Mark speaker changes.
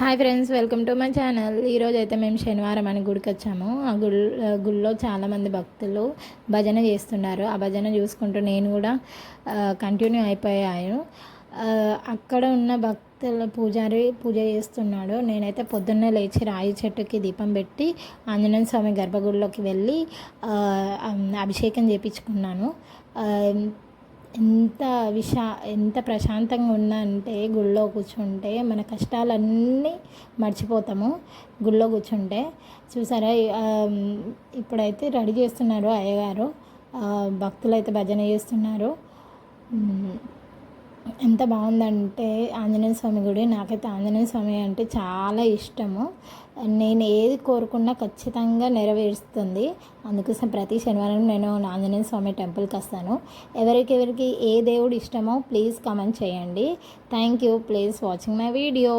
Speaker 1: Hi friends, welcome to my channel. ఈరోజు అయితే మేము శనివారం అని గుడికి వచ్చాము. ఆ గుడిలో చాలామంది భక్తులు భజన చేస్తున్నారు. ఆ భజన చూసుకుంటూ నేను కూడా కంటిన్యూ అయిపోయాను. అక్కడ ఉన్న భక్తుల పూజారి పూజ చేస్తున్నాడు. నేనైతే పొద్దున్నే లేచి రాయి చెట్టుకి దీపం పెట్టి ఆంజనేయ స్వామి గర్భగుడిలోకి వెళ్ళి అభిషేకం చేయించుకున్నాను. ఎంత ప్రశాంతంగా ఉందంటే గుళ్ళో కూర్చుంటే మన కష్టాలన్నీ మర్చిపోతాము గుళ్ళో కూర్చుంటే. చూసారా, ఇప్పుడైతే రెడీ చేస్తున్నారు అయ్యగారు. భక్తులు అయితే భజన చేస్తున్నారు. ఎంత బాగుందంటే ఆంజనేయ స్వామి గుడి. నాకైతే ఆంజనేయ స్వామి అంటే చాలా ఇష్టము. నేను ఏది కోరుకున్నా ఖచ్చితంగా నెరవేరుస్తుంది. అందుకోసం ప్రతి శనివారం నేను ఆంజనేయ స్వామి టెంపుల్కి వస్తాను. ఎవరికి ఏ దేవుడు ఇష్టమో ప్లీజ్ కామెంట్ చేయండి. Thank you. Please watching my video.